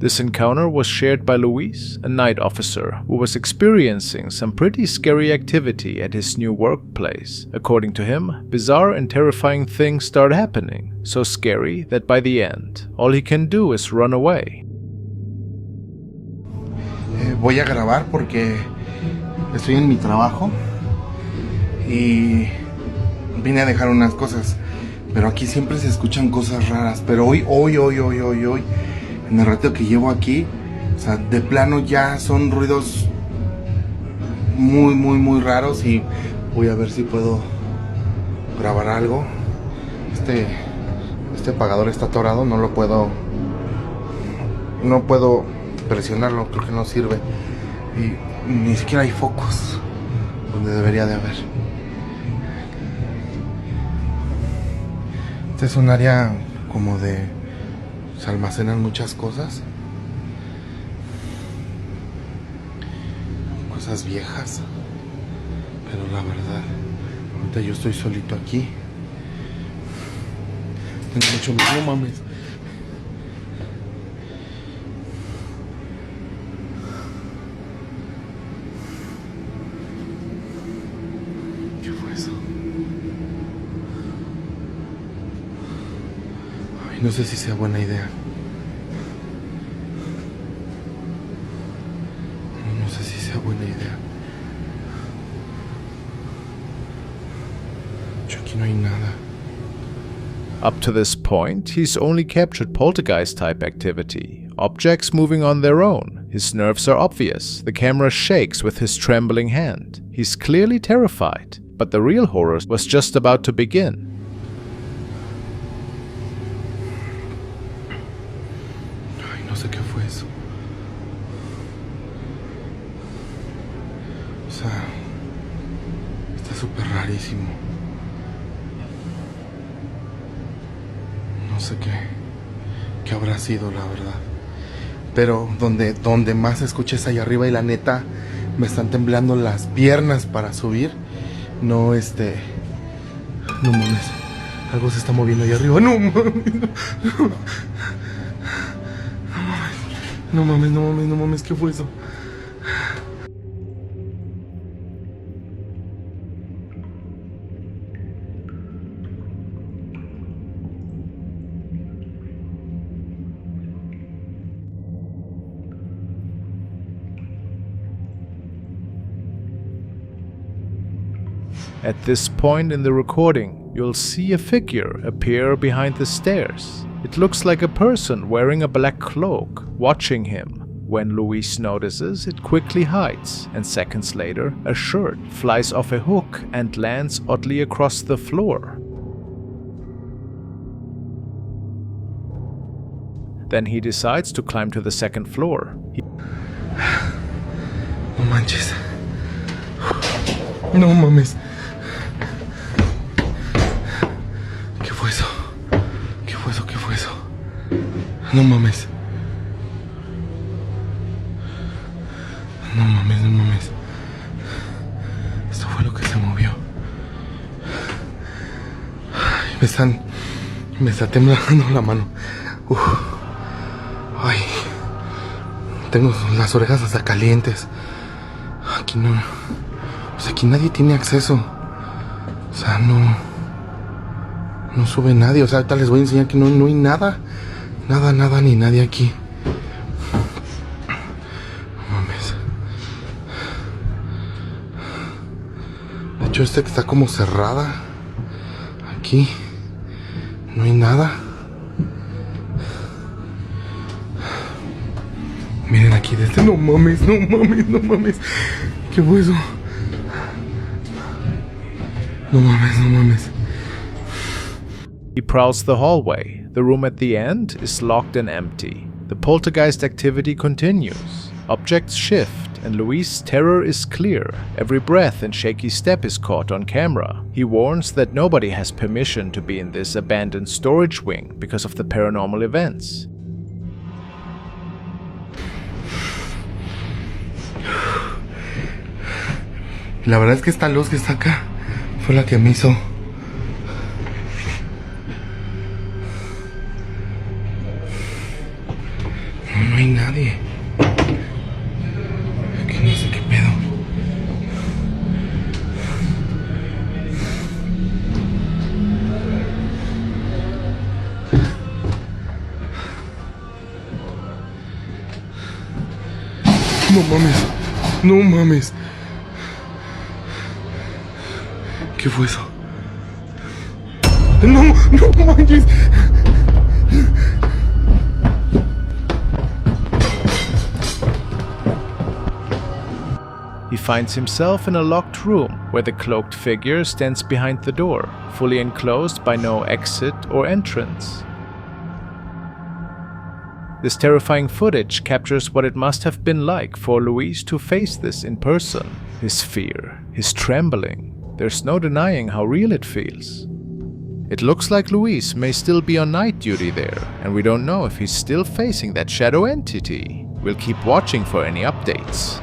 This encounter was shared by Luis, a night officer who was experiencing some pretty scary activity at his new workplace. According to him, bizarre and terrifying things start happening, so scary that by the end, all he can do is run away. Voy a grabar porque estoy en mi trabajo y vine a dejar unas cosas, pero aquí siempre se escuchan cosas raras. Pero hoy, en el rato que llevo aquí, o sea, de plano ya son ruidos muy raros y voy a ver si puedo grabar algo. Este apagador está atorado, no puedo presionarlo, creo que no sirve y ni siquiera hay focos donde debería de haber. Este es un área como de... se almacenan muchas cosas viejas, pero la verdad ahorita yo estoy solito aquí, tengo mucho miedo. No mames. ¿Qué fue eso? Ay, no sé si sea buena idea. Buena idea. Aquí no hay nada. Up to this point, he's only captured poltergeist-type activity, objects moving on their own. His nerves are obvious, the camera shakes with his trembling hand. He's clearly terrified, but the real horror was just about to begin. Ay, no sé qué fue eso. Está súper rarísimo. No sé qué habrá sido, la verdad. Pero donde más se escucha es ahí arriba y la neta me están temblando las piernas para subir. No mames. Algo se está moviendo ahí arriba. No mames. No mames. ¿Qué fue eso? At this point in the recording, you'll see a figure appear behind the stairs. It looks like a person wearing a black cloak, watching him. When Luis notices, it quickly hides, and seconds later, a shirt flies off a hook and lands oddly across the floor. Then he decides to climb to the second floor. No manches. No mames. ¿Qué fue eso? No mames. No mames. Esto fue lo que se movió. Ay, me está temblando la mano. Ay. Tengo las orejas hasta calientes. Aquí no. Pues aquí nadie tiene acceso. O sea, no sube nadie. O sea, ahorita les voy a enseñar que no hay nada. Nada ni nadie aquí. No mames. De hecho, que está como cerrada. Aquí no hay nada. Miren aquí de este. No mames. ¿Qué fue eso? No mames. He prowls the hallway. The room at the end is locked and empty. The poltergeist activity continues. Objects shift, and Luis' terror is clear. Every breath and shaky step is caught on camera. He warns that nobody has permission to be in this abandoned storage wing because of the paranormal events. La verdad es que esta luz que está acá fue la que me hizo. No hay nadie. Aquí no sé qué pedo. No mames. No mames. ¿Qué fue eso? No, no manches. He finds himself in a locked room where the cloaked figure stands behind the door, fully enclosed by no exit or entrance. This terrifying footage captures what it must have been like for Luis to face this in person. His fear, his trembling. There's no denying how real it feels. It looks like Luis may still be on night duty there, and we don't know if he's still facing that shadow entity. We'll keep watching for any updates.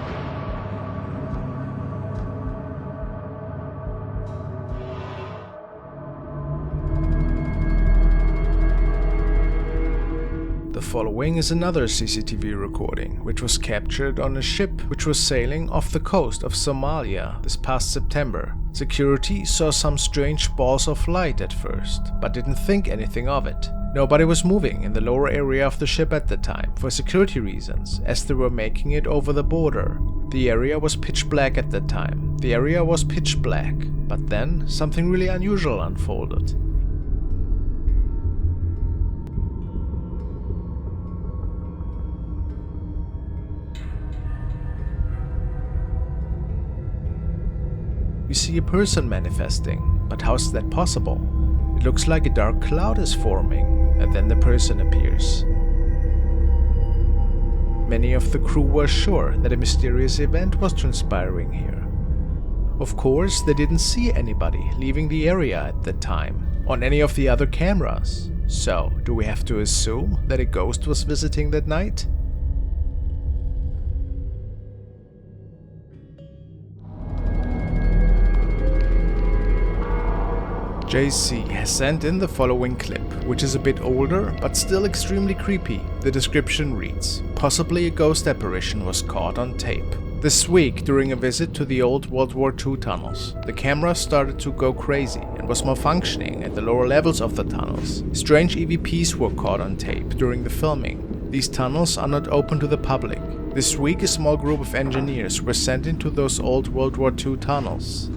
The following is another CCTV recording, which was captured on a ship which was sailing off the coast of Somalia this past September. Security saw some strange balls of light at first, but didn't think anything of it. Nobody was moving in the lower area of the ship at the time for security reasons, as they were making it over the border. The area was pitch black at the time. But then something really unusual unfolded. We see a person manifesting, but how is that possible? It looks like a dark cloud is forming, and then the person appears. Many of the crew were sure that a mysterious event was transpiring here. Of course, they didn't see anybody leaving the area at that time, on any of the other cameras. So, do we have to assume that a ghost was visiting that night? JC has sent in the following clip, which is a bit older, but still extremely creepy. The description reads, possibly a ghost apparition was caught on tape. This week, during a visit to the old World War II tunnels, the camera started to go crazy and was malfunctioning at the lower levels of the tunnels. Strange EVPs were caught on tape during the filming. These tunnels are not open to the public. This week, a small group of engineers were sent into those old World War II tunnels.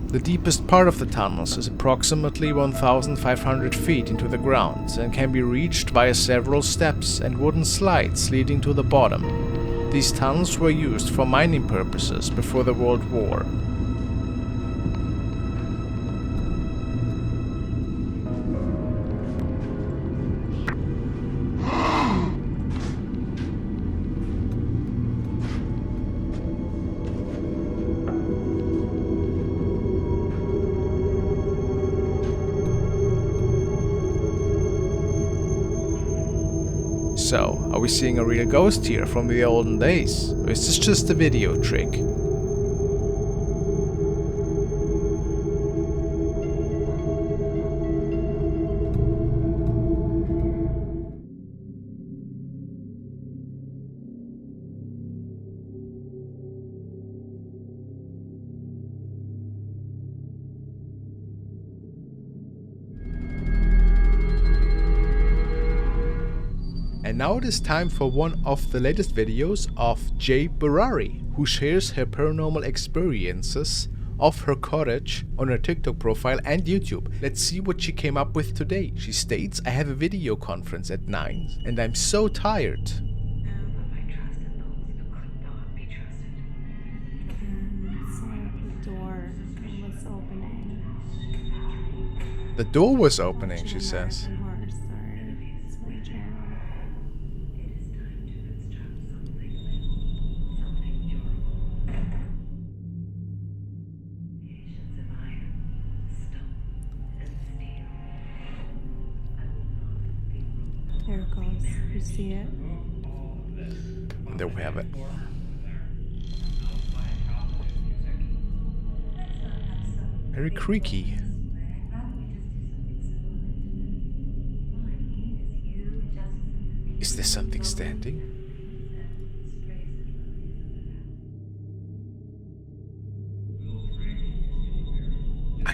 The deepest part of the tunnels is approximately 1,500 feet into the ground and can be reached via several steps and wooden slides leading to the bottom. These tunnels were used for mining purposes before the World War. So, are we seeing a real ghost here from the olden days? Or is this just a video trick? And now it is time for one of the latest videos of Jay Burari, who shares her paranormal experiences of her cottage on her TikTok profile and YouTube. Let's see what she came up with today. She states, I have a video conference at 9 and I'm so tired. The door was opening, she says. There it goes. You see it? And there we have it. Very creaky. Is there something standing?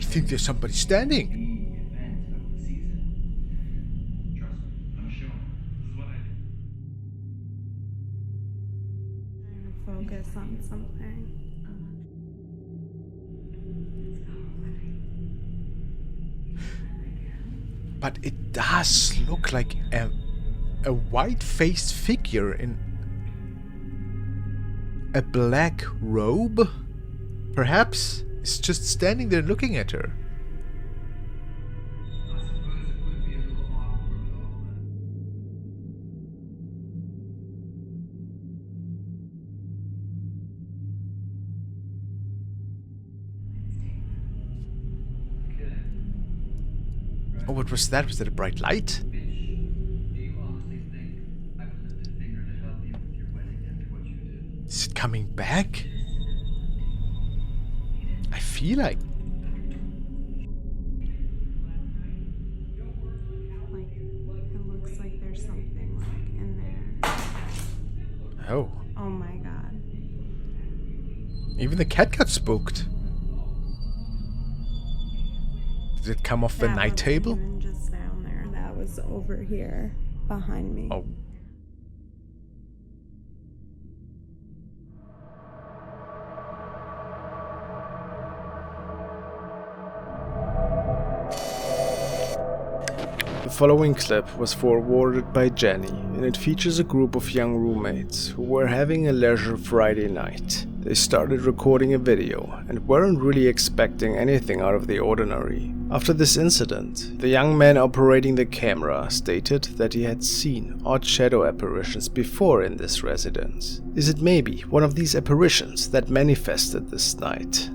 think there's somebody standing. Trying to focus on something. But it does look like a white-faced figure in a black robe. Perhaps it's just standing there looking at her. Oh, what was that? Was that a bright light? Is it coming back? I feel like... It looks like there's something like in there. Oh. Oh my god. Even the cat got spooked. Did it come off the night table? That wasn't even just down there. That was over here behind me. Oh. The following clip was forwarded by Jenny, and it features a group of young roommates who were having a leisure Friday night. They started recording a video and weren't really expecting anything out of the ordinary. After this incident, the young man operating the camera stated that he had seen odd shadow apparitions before in this residence. Is it maybe one of these apparitions that manifested this night?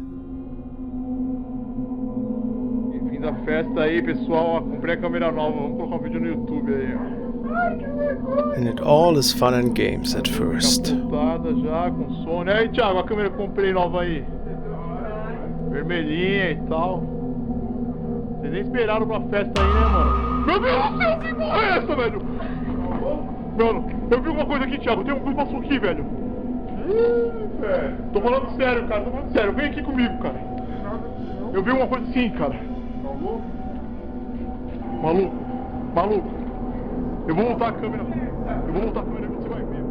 Da festa aí, pessoal, ó, comprei a câmera nova, vamos colocar um vídeo no YouTube aí, ó. And it all is fun and games at first. Montada já, com som. Aí, Thiago, a câmera que eu comprei nova aí. Vermelhinha e tal. Vocês nem esperaram pra festa aí, né, mano? Meu Deus do céu, que porra é essa, velho? Mano, eu vi uma coisa aqui, Thiago, tem um que passou aqui, velho. Velho. Tô falando sério, cara, tô falando sério. Vem aqui comigo, cara. Eu vi uma coisa assim, cara. Maluco, maluco. Eu vou voltar a câmera. Eu vou voltar a câmera e você vai ver.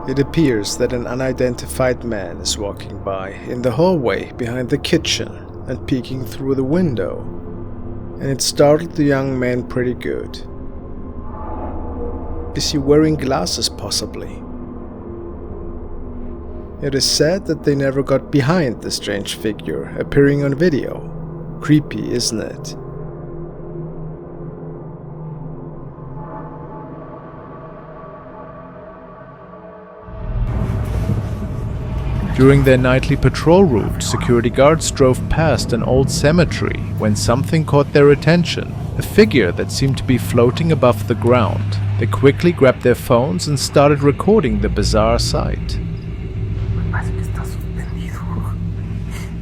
It appears that an unidentified man is walking by in the hallway behind the kitchen and peeking through the window, and it startled the young man pretty good. Is he wearing glasses possibly? It is said that they never got behind the strange figure appearing on video. Creepy, isn't it? During their nightly patrol route, security guards drove past an old cemetery when something caught their attention, a figure that seemed to be floating above the ground. They quickly grabbed their phones and started recording the bizarre sight. Parece que está suspendido.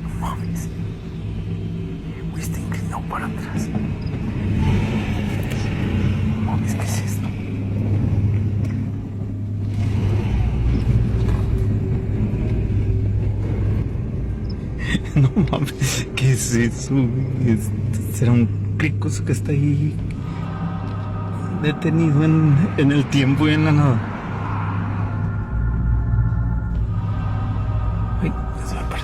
No mames. Güey, está inclinado para atrás. No mames, ¿qué es esto? No mames, ¿qué es eso? ¿Será un cricoso que está ahí detenido en el tiempo y en la nada? Ay, se me para.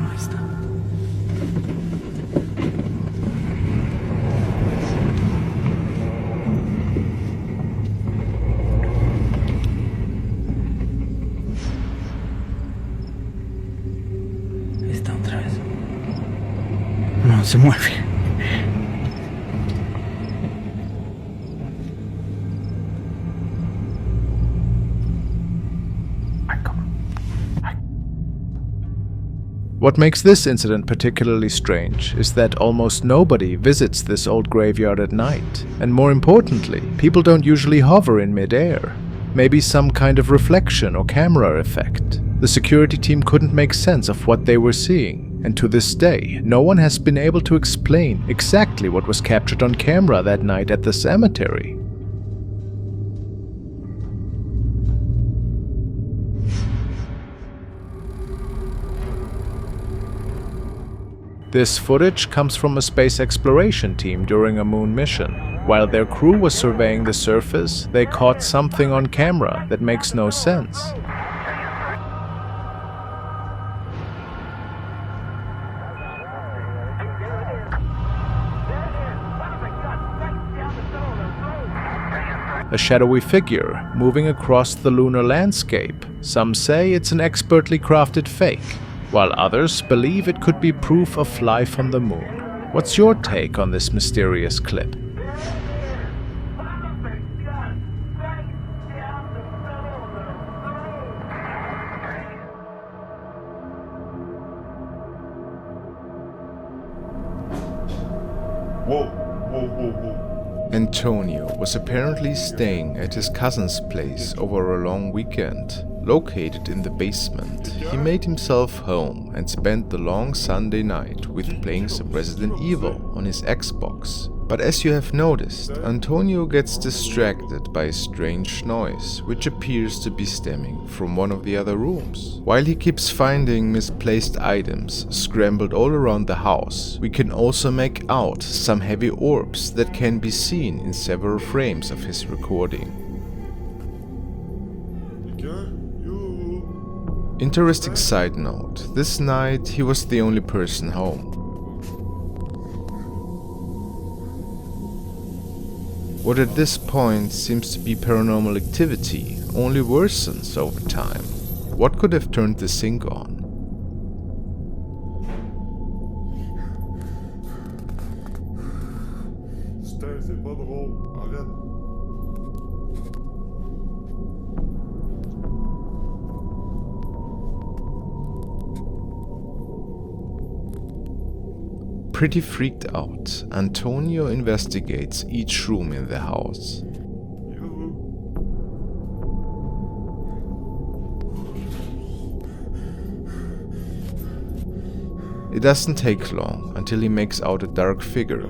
Ahí está. Ahí está otra vez. No se mueve. What makes this incident particularly strange is that almost nobody visits this old graveyard at night, and more importantly, people don't usually hover in mid-air. Maybe some kind of reflection or camera effect. The security team couldn't make sense of what they were seeing, and to this day, no one has been able to explain exactly what was captured on camera that night at the cemetery. This footage comes from a space exploration team during a moon mission. While their crew was surveying the surface, they caught something on camera that makes no sense. A shadowy figure moving across the lunar landscape. Some say it's an expertly crafted fake, while others believe it could be proof of life on the moon. What's your take on this mysterious clip? Whoa, whoa, whoa, whoa. Antonio was apparently staying at his cousin's place over a long weekend. Located in the basement, he made himself home and spent the long Sunday night with playing some Resident Evil on his Xbox. But as you have noticed, Antonio gets distracted by a strange noise, which appears to be stemming from one of the other rooms. While he keeps finding misplaced items scrambled all around the house, we can also make out some heavy orbs that can be seen in several frames of his recording. Interesting side note, this night he was the only person home. What at this point seems to be paranormal activity only worsens over time. What could have turned the sink on? Pretty freaked out, Antonio investigates each room in the house. It doesn't take long until he makes out a dark figure.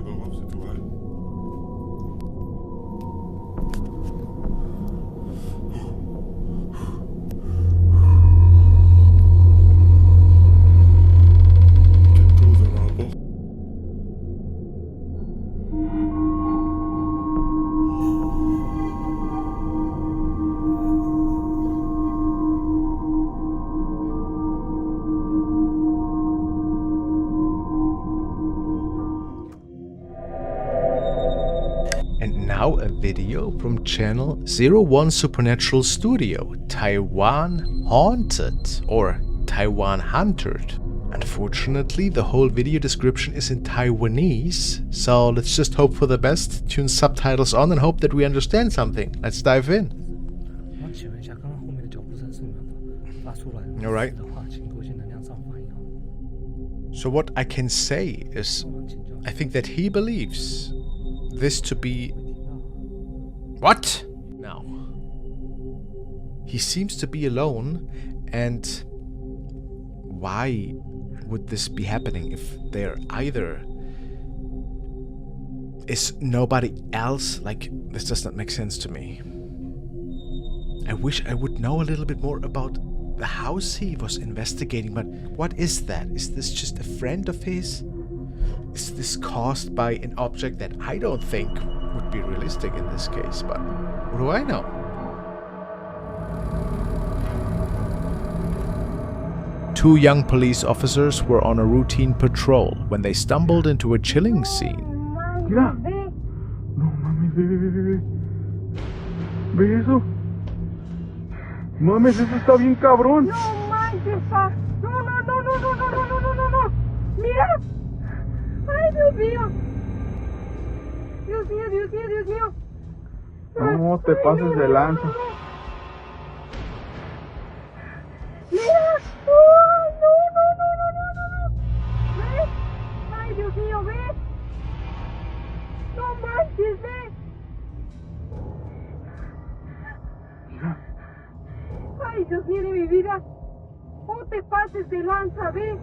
Now a video from channel 01 Supernatural Studio, Taiwan Haunted or Taiwan Hunted. Unfortunately, the whole video description is in Taiwanese, so let's just hope for the best, tune subtitles on and hope that we understand something. Let's dive in. Alright. So what I can say is, I think that he believes this to be... What? Now, he seems to be alone, and why would this be happening if there either is nobody else? Like, this does not make sense to me. I wish I would know a little bit more about the house he was investigating, but what is that? Is this just a friend of his? Is this caused by an object that I don't think would be realistic in this case, but what do I know? Two young police officers were on a routine patrol when they stumbled into a chilling scene. Mira. No mames, ve. Ve eso. Mames, eso está bien cabrón. No manches, pa. No. Mira. Ay, Dios mío. Dios mío. No te pases de lanza. Mira. No. ¿Ves? Ay, Dios mío, ¿ves? No manches, ¿ves? Ay, Dios mío de mi vida. No te pases de lanza, ¿ves?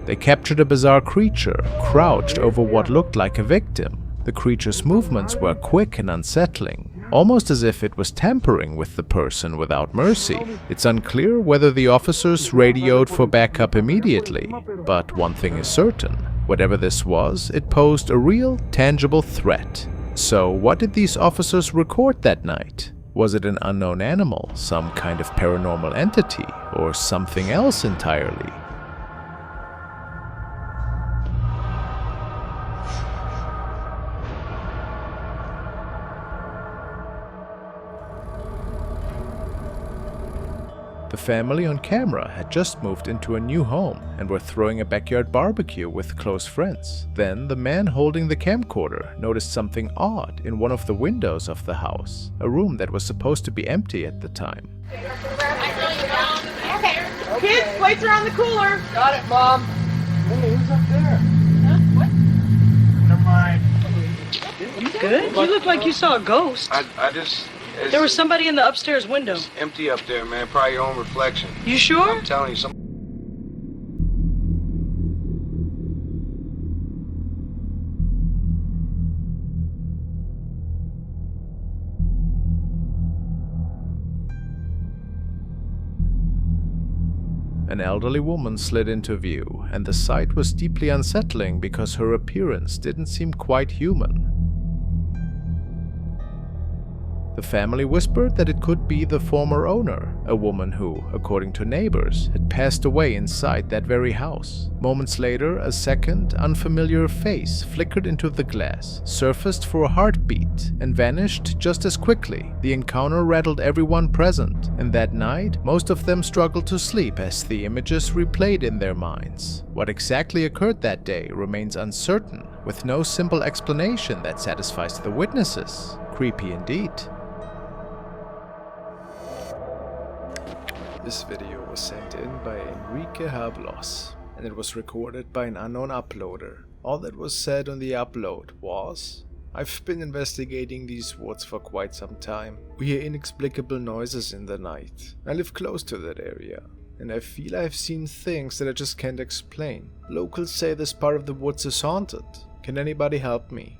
They captured a bizarre creature, crouched over what looked like a victim. The creature's movements were quick and unsettling. almost as if it was tampering with the person without mercy. It's unclear whether the officers radioed for backup immediately, but one thing is certain. Whatever this was, it posed a real, tangible threat. So what did these officers record that night? Was it an unknown animal, some kind of paranormal entity, or something else entirely? The family on camera had just moved into a new home and were throwing a backyard barbecue with close friends. Then the man holding the camcorder noticed something odd in one of the windows of the house, a room that was supposed to be empty at the time. Okay. Kids, plates are on the cooler. Got it, Mom. Hey, who's up there? Huh? What? Never mind. You good? You look like you saw a ghost. There was somebody in the upstairs window. empty up there, man. Probably your own reflection. You sure? I'm telling you, some. An elderly woman slid into view, and the sight was deeply unsettling because her appearance didn't seem quite human. The family whispered that it could be the former owner, a woman who, according to neighbors, had passed away inside that very house. Moments later, a second, unfamiliar face flickered into the glass, surfaced for a heartbeat, and vanished just as quickly. The encounter rattled everyone present, and that night, most of them struggled to sleep as the images replayed in their minds. What exactly occurred that day remains uncertain, with no simple explanation that satisfies the witnesses. Creepy indeed. This video was sent in by Enrique Hablos, and it was recorded by an unknown uploader. All that was said on the upload was: I've been investigating these woods for quite some time. We hear inexplicable noises in the night. I live close to that area, and I feel I've seen things that I just can't explain. Locals say this part of the woods is haunted. Can anybody help me?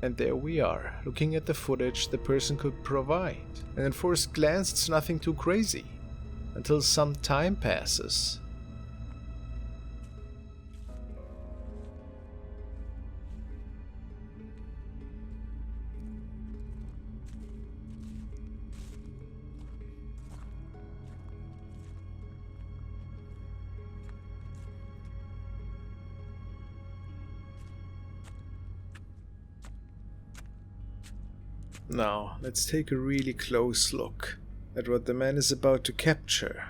And there we are, looking at the footage the person could provide. And at first glance, it's nothing too crazy. Until some time passes. Now, let's take a really close look at what the man is about to capture.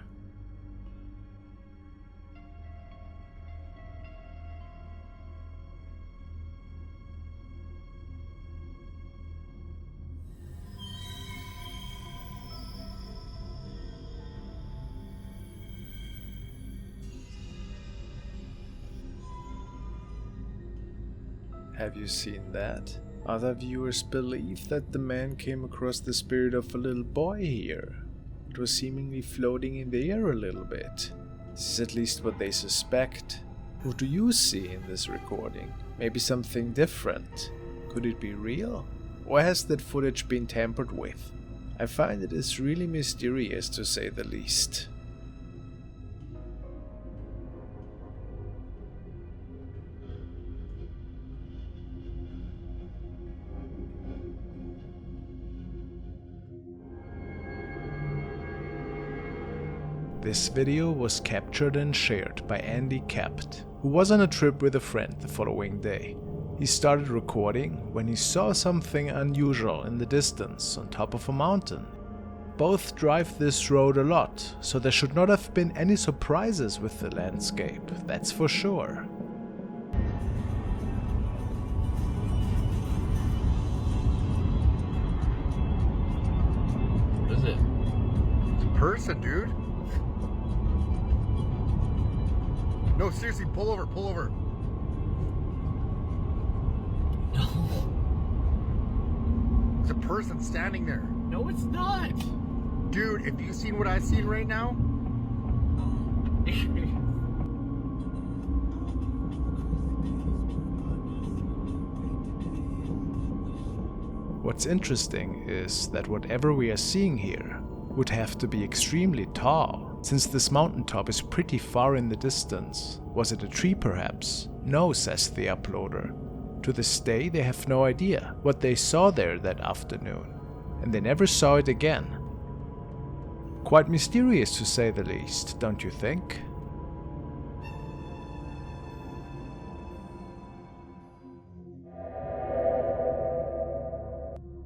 Have you seen that? Other viewers believe that the man came across the spirit of a little boy here. It was seemingly floating in the air a little bit. This is at least what they suspect. What do you see in this recording? Maybe something different? Could it be real? Or has that footage been tampered with? I find it is really mysterious, to say the least. This video was captured and shared by Andy Capt, who was on a trip with a friend the following day. He started recording when he saw something unusual in the distance on top of a mountain. Both drive this road a lot, so there should not have been any surprises with the landscape, that's for sure. What is it? It's a person, dude. No, seriously, pull over, pull over. No. It's a person standing there. No, it's not. Dude, if you've seen what I've seen right now, What's interesting is that whatever we are seeing here would have to be extremely tall, since this mountaintop is pretty far in the distance. Was it a tree perhaps? No, says the uploader. To this day they have no idea what they saw there that afternoon, and they never saw it again. Quite mysterious to say the least, don't you think?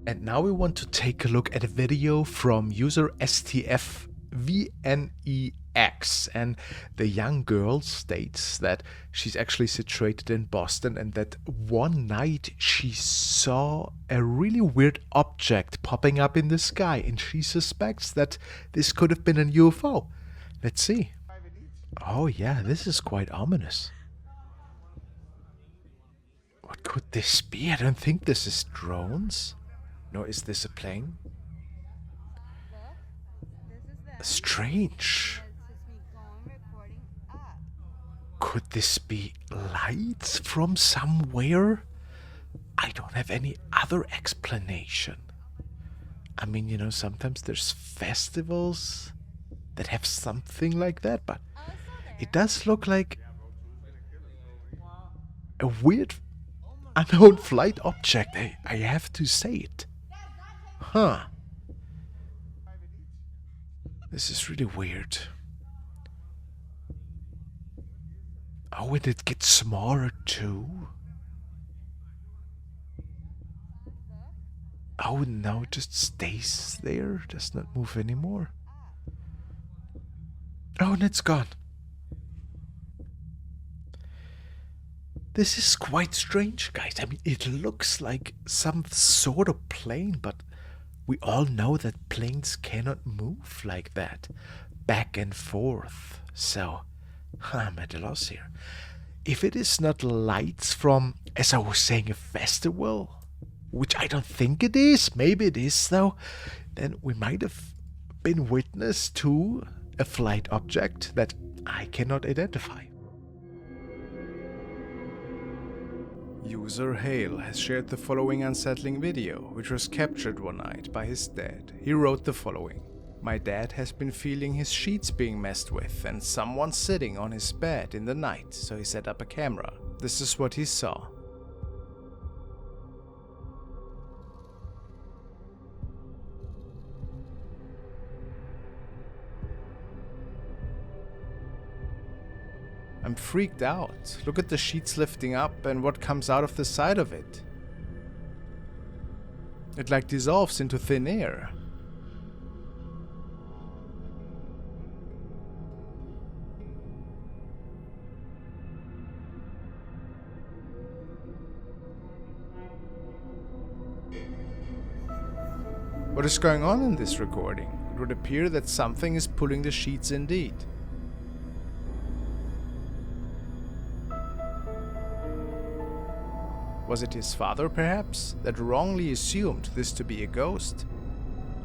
And now we want to take a look at a video from user STFVNEX, and the young girl states that she's actually situated in Boston and that one night she saw a really weird object popping up in the sky, and she suspects that this could have been a UFO. Let's see. Oh yeah, this is quite ominous. What could this be? I don't think this is drones. No, is this a plane? Strange. Could this be lights from somewhere? I don't have any other explanation. I mean, you know, sometimes there's festivals that have something like that, but it does look like a weird unknown flight object. I have to say it. Huh. This is really weird. Oh, and it gets smaller too. Oh, now it just stays there, does not move anymore. Oh, and it's gone. This is quite strange, guys. I mean, it looks like some sort of plane, but we all know that planes cannot move like that, back and forth. So, I'm at a loss here. If it is not lights from, as I was saying, a festival, which I don't think it is, maybe it is though, then we might have been witness to a flight object that I cannot identify. User Hale has shared the following unsettling video, which was captured one night by his dad. He wrote the following. My dad has been feeling his sheets being messed with and someone sitting on his bed in the night, so he set up a camera. This is what he saw. I'm freaked out. Look at the sheets lifting up and what comes out of the side of it. It like dissolves into thin air. What is going on in this recording? It would appear that something is pulling the sheets indeed. Was it his father, perhaps, that wrongly assumed this to be a ghost?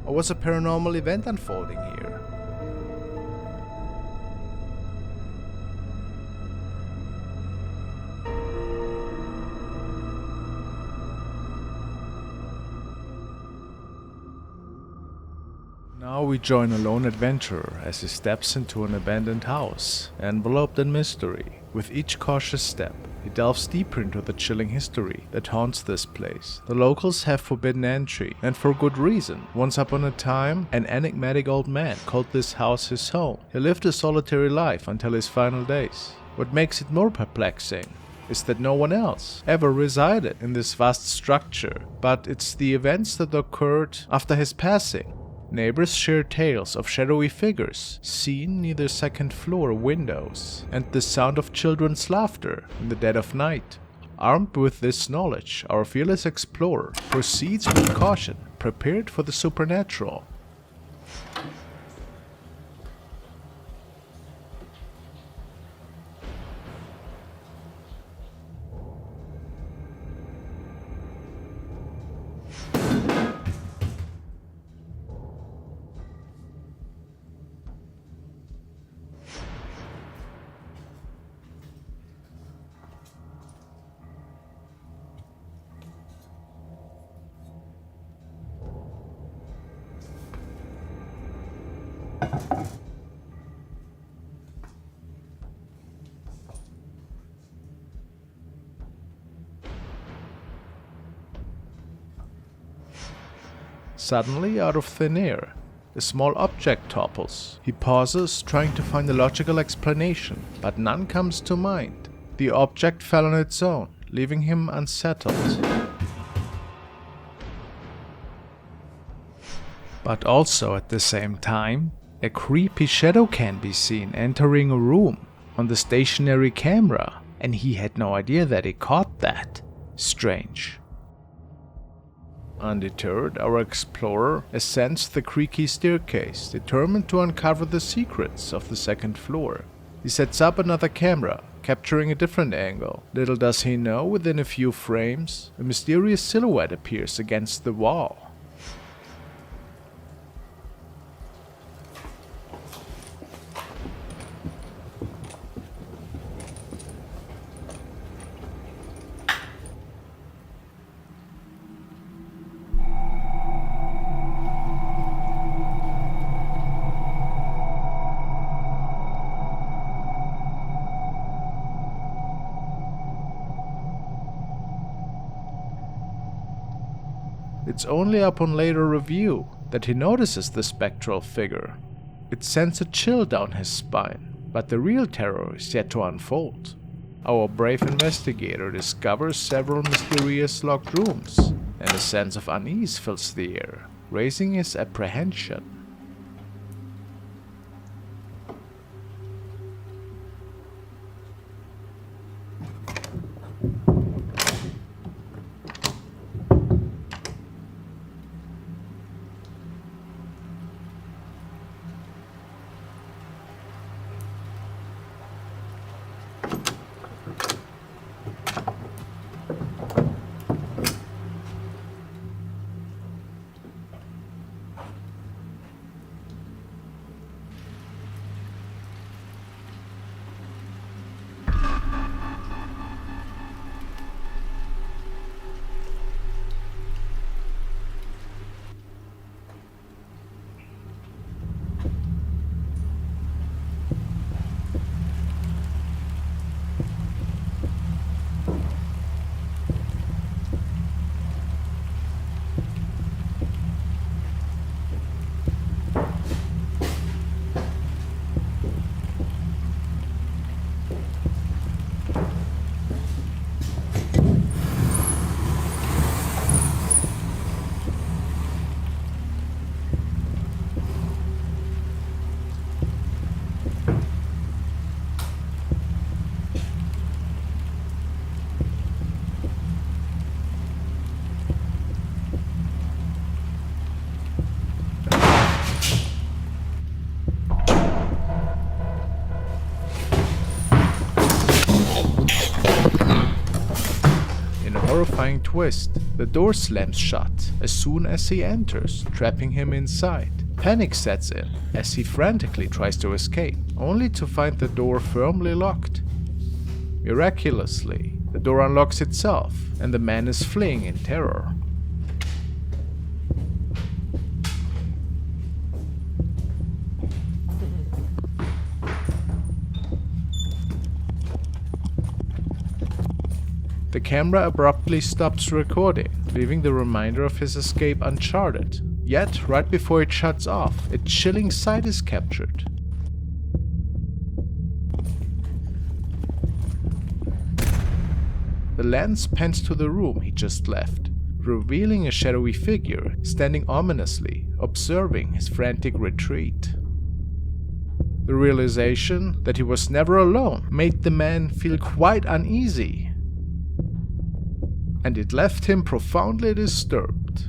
Or was a paranormal event unfolding here? Now we join a lone adventurer as he steps into an abandoned house, enveloped in mystery. With each cautious step, he delves deeper into the chilling history that haunts this place. The locals have forbidden entry, and for good reason. Once upon a time, an enigmatic old man called this house his home. He lived a solitary life until his final days. What makes it more perplexing is that no one else ever resided in this vast structure, but it's the events that occurred after his passing. Neighbors share tales of shadowy figures seen near the second floor windows and the sound of children's laughter in the dead of night. Armed with this knowledge, our fearless explorer proceeds with caution, prepared for the supernatural. Suddenly, out of thin air, a small object topples. He pauses, trying to find a logical explanation, but none comes to mind. The object fell on its own, leaving him unsettled. But also at the same time, a creepy shadow can be seen entering a room on the stationary camera, and he had no idea that he caught that. Strange. Undeterred, our explorer ascends the creaky staircase, determined to uncover the secrets of the second floor. He sets up another camera, capturing a different angle. Little does he know, within a few frames, a mysterious silhouette appears against the wall. It's only upon later review that he notices the spectral figure. It sends a chill down his spine, but the real terror is yet to unfold. Our brave investigator discovers several mysterious locked rooms, and a sense of unease fills the air, raising his apprehension. Horrifying twist, the door slams shut as soon as he enters, trapping him inside. Panic sets in as he frantically tries to escape, only to find the door firmly locked. Miraculously, the door unlocks itself, and the man is fleeing in terror. The camera abruptly stops recording, leaving the remainder of his escape uncharted. Yet, right before it shuts off, a chilling sight is captured. The lens pans to the room he just left, revealing a shadowy figure standing ominously, observing his frantic retreat. The realization that he was never alone made the man feel quite uneasy, and it left him profoundly disturbed.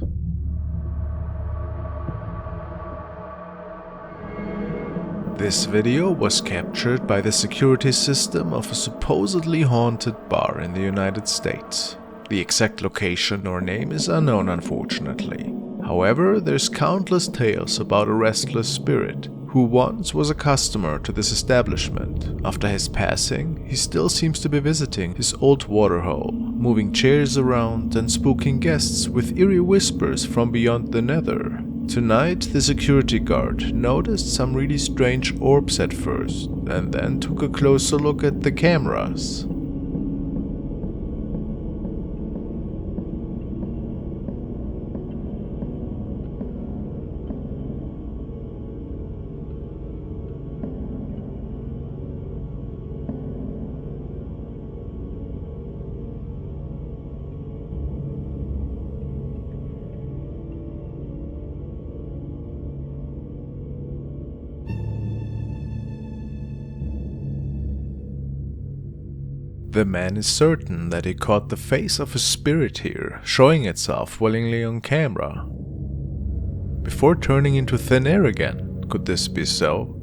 This video was captured by the security system of a supposedly haunted bar in the United States. The exact location or name is unknown, unfortunately. However, there's countless tales about a restless spirit who once was a customer to this establishment. After his passing, he still seems to be visiting his old waterhole, moving chairs around and spooking guests with eerie whispers from beyond the nether. Tonight, the security guard noticed some really strange orbs at first, and then took a closer look at the cameras. The man is certain that he caught the face of a spirit here, showing itself willingly on camera. Before turning into thin air again, could this be so?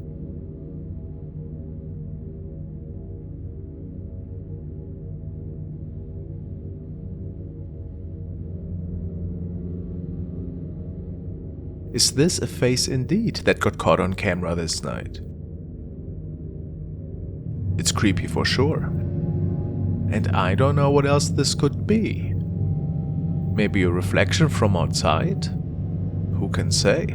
Is this a face indeed that got caught on camera this night? It's creepy for sure. And I don't know what else this could be. Maybe a reflection from outside? Who can say?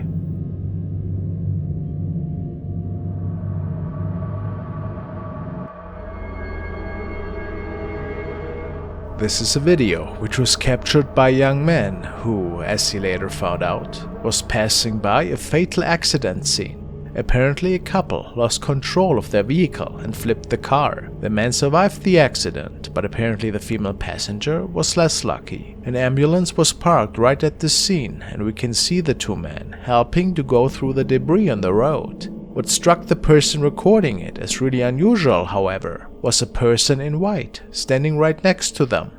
This is a video which was captured by a young man who, as he later found out, was passing by a fatal accident scene. Apparently a couple lost control of their vehicle and flipped the car. The man survived the accident, but apparently the female passenger was less lucky. An ambulance was parked right at the scene, and we can see the two men helping to go through the debris on the road. What struck the person recording it as really unusual, however, was a person in white standing right next to them.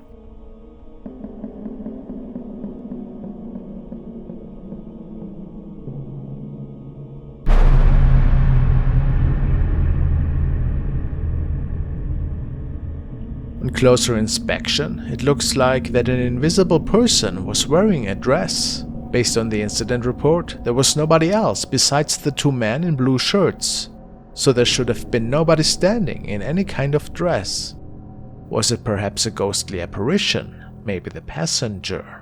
On closer inspection, it looks like that an invisible person was wearing a dress. Based on the incident report, there was nobody else besides the two men in blue shirts, so there should have been nobody standing in any kind of dress. Was it perhaps a ghostly apparition? Maybe the passenger?